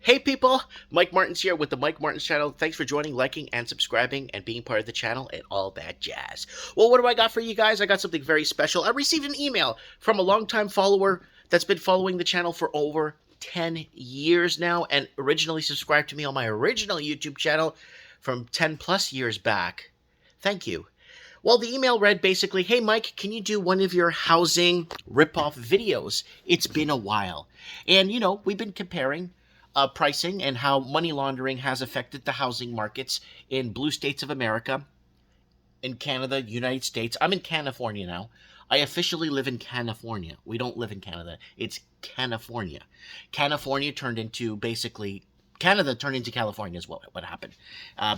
Hey people, Mike Martins here with the Mike Martins channel. Thanks for joining, liking, and subscribing, and being part of the channel and all that jazz. Well, what do I got for you guys? I got something very special. I received an email from a longtime follower that's been following the channel for over 10 years now and originally subscribed to me on my original YouTube channel from 10 plus years back. Thank you. Well, the email read basically, hey Mike, can you do one of your housing ripoff videos? It's been a while. And, you know, we've been comparing pricing and how money laundering has affected the housing markets in blue states of America, in Canada, United States. I'm in Canafornia now. I officially live in Canafornia. We don't live in Canada. It's Canafornia. Canafornia turned into basically, Canada turned into California is what happened.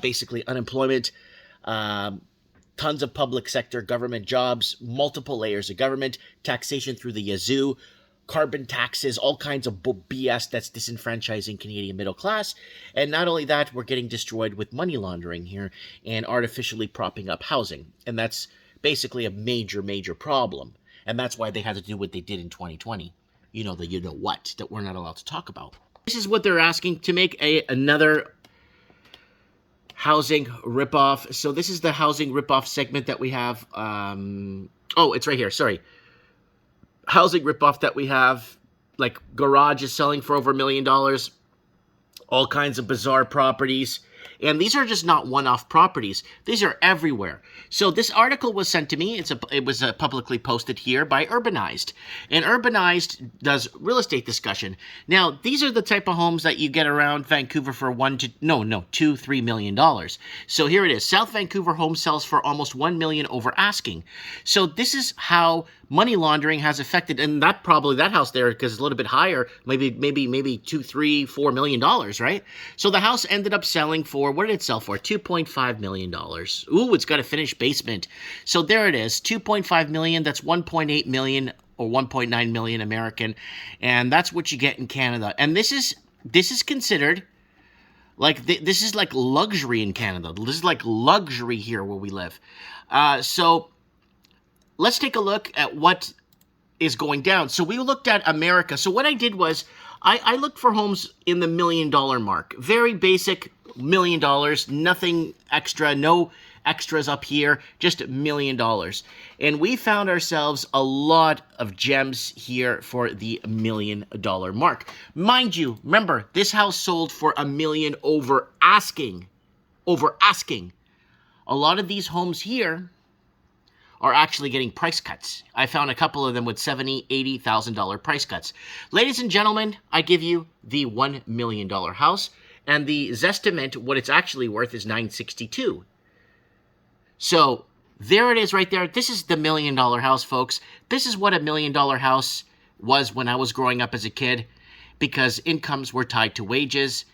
Basically unemployment, tons of public sector government jobs, multiple layers of government, taxation through the yazoo, carbon taxes, all kinds of BS that's disenfranchising Canadian middle class. And not only that, we're getting destroyed with money laundering here and artificially propping up housing. And that's basically a major, major problem. And that's why they had to do what they did in 2020. You know, the you-know-what that we're not allowed to talk about. This is what they're asking, to make another housing ripoff. So this is the housing ripoff segment that we have. Oh, it's right here. Sorry. Housing ripoff that we have, like garage is selling for over $1 million, all kinds of bizarre properties. And these are just not one-off properties. These are everywhere. So this article was sent to me. It was publicly posted here by Urbanized. And Urbanized does real estate discussion. Now, these are the type of homes that you get around Vancouver for $2-3 million. So here it is. South Vancouver home sells for almost $1 million over asking. So this is how money laundering has affected, and that house there, because it's a little bit higher, maybe $2, $3, $4 million, right? So the house ended up selling for, what did it sell for? $2.5 million. Ooh, it's got a finished basement. So there it is, $2.5 million. That's $1.8 million or $1.9 million American, and that's what you get in Canada. And this is considered like this is like luxury in Canada. This is like luxury here where we live. So let's take a look at what is going down. So we looked at America. So what I did was I looked for homes in the $1 million mark. Very basic $1 million, nothing extra, no extras up here, just $1 million. And we found ourselves a lot of gems here for the $1 million mark. Mind you, remember, this house sold for $1 million over asking. Over asking. A lot of these homes here are actually getting price cuts. I found a couple of them with $70,000, $80,000 price cuts. Ladies and gentlemen, I give you the $1 million house, and the Zestimate, what it's actually worth, is $962,000. So there it is right there. This is the $1 million house, folks. This is what a $1 million house was when I was growing up as a kid, because incomes were tied to wages.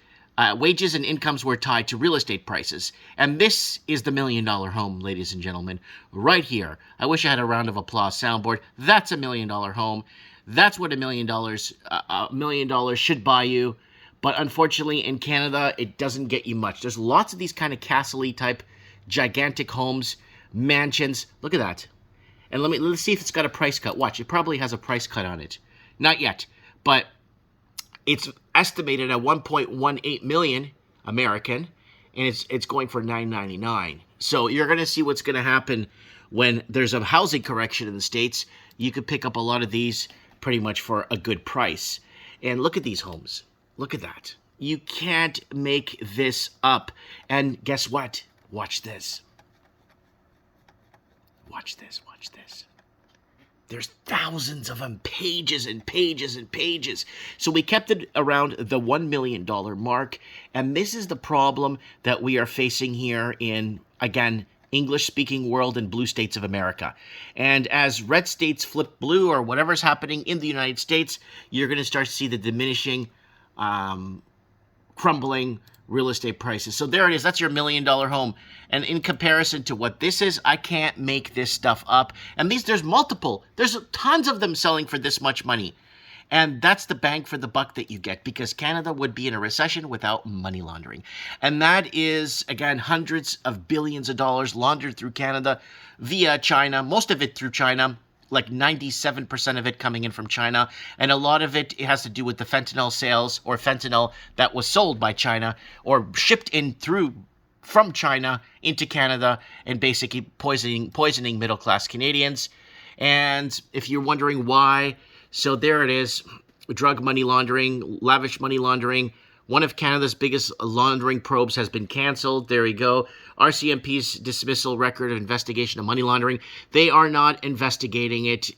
Wages and incomes were tied to real estate prices. And this is the $1 million home, ladies and gentlemen, right here. I wish I had a round of applause soundboard. That's a $1 million home. That's what $1 million should buy you. But unfortunately, in Canada, it doesn't get you much. There's lots of these kind of castle-y type gigantic homes, mansions. Look at that. And let's see if it's got a price cut. Watch, it probably has a price cut on it. Not yet, but it's estimated at $1.18 million American, and it's going for $999. So you're going to see what's going to happen when there's a housing correction in the States. You could pick up a lot of these pretty much for a good price. And look at these homes. Look at that. You can't make this up. And guess what? Watch this. Watch this. Watch this. There's thousands of them, pages and pages and pages. So we kept it around the $1 million mark. And this is the problem that we are facing here in, again, English-speaking world and blue states of America. And as red states flip blue or whatever's happening in the United States, you're going to start to see the diminishing, crumbling real estate prices. So there it is. That's your $1 million home. And in comparison to what this is, I can't make this stuff up. And there's multiple. There's tons of them selling for this much money. And that's the bang for the buck that you get, because Canada would be in a recession without money laundering. And that is, again, hundreds of billions of dollars laundered through Canada via China, most of it through China, like 97% of it coming in from China. And a lot of it has to do with the fentanyl sales, or fentanyl that was sold by China or shipped in from China into Canada, and basically poisoning middle-class Canadians. And if you're wondering why, so there it is. Drug money laundering, lavish money laundering. One of Canada's biggest laundering probes has been cancelled. There we go. RCMP's dismissal record of investigation of money laundering. They are not investigating it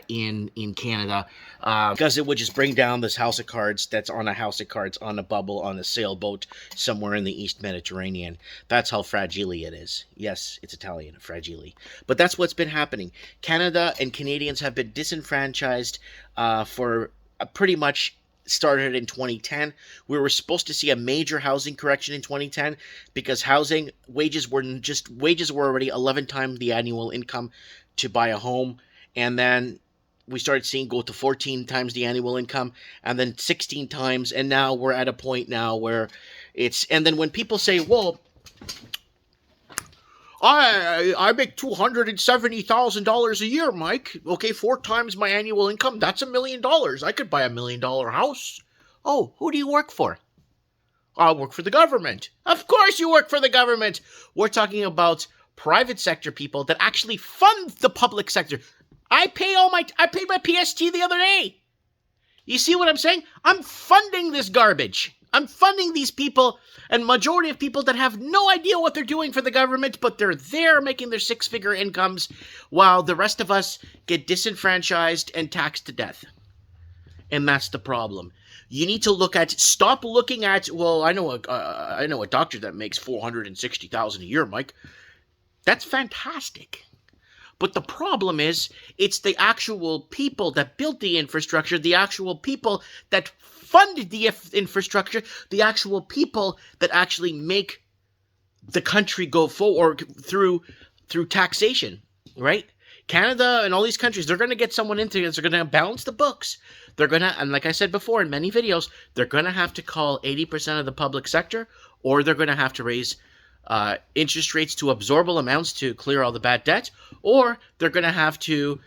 in Canada because it would just bring down this house of cards that's on a house of cards on a bubble on a sailboat somewhere in the East Mediterranean. That's how fragile it is. Yes, it's Italian, fragile. But that's what's been happening. Canada and Canadians have been disenfranchised for pretty much started in 2010. We were supposed to see a major housing correction in 2010 because wages were already 11 times the annual income to buy a home, and then we started seeing go to 14 times the annual income, and then 16 times, and now we're at a point now where and then when people say, well, I make $270,000 a year, Mike. Okay, 4 times my annual income. That's $1 million. I could buy $1 million house. Oh, who do you work for? I work for the government. Of course you work for the government. We're talking about private sector people that actually fund the public sector. I paid my PST the other day. You see what I'm saying? I'm funding this garbage. I'm funding these people, and majority of people that have no idea what they're doing for the government, but they're there making their 6-figure incomes, while the rest of us get disenfranchised and taxed to death. And that's the problem. You need to stop looking at, well, I know a doctor that makes $460,000 a year, Mike. That's fantastic. But the problem is, it's the actual people that built the infrastructure, the actual people that funded the infrastructure, the actual people that actually make the country go forward through taxation, right? Canada and all these countries, they're going to get someone into this. They're going to balance the books. They're going to, and like I said before in many videos, they're going to have to call 80% of the public sector, or they're going to have to raise interest rates to absorbable amounts to clear all the bad debt, or they're going to have to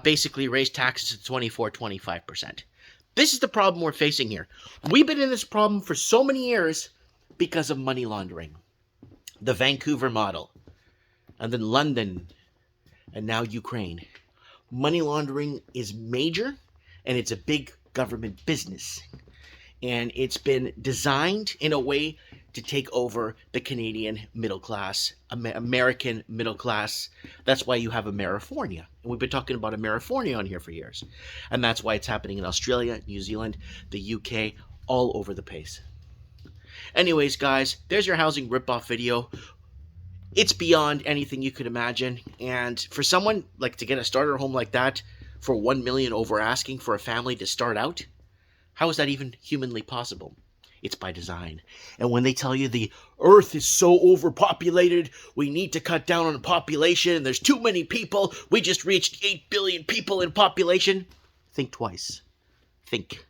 basically raise taxes to 24-25%. This is the problem we're facing here. We've been in this problem for so many years because of money laundering. The Vancouver model, and then London, and now Ukraine. Money laundering is major, and it's a big government business. And it's been designed in a way to take over the Canadian middle class, American middle class. That's why you have Canafornia. And we've been talking about Canafornia on here for years. And that's why it's happening in Australia, New Zealand, the UK, all over the place. Anyways, guys, there's your housing ripoff video. It's beyond anything you could imagine. And for someone like to get a starter home like that for $1 million over asking for a family to start out, how is that even humanly possible? It's by design. And when they tell you the earth is so overpopulated, we need to cut down on the population, and there's too many people, we just reached 8 billion people in population, think twice. Think.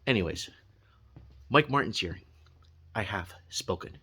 Anyways, Mike Martin's here. I have spoken.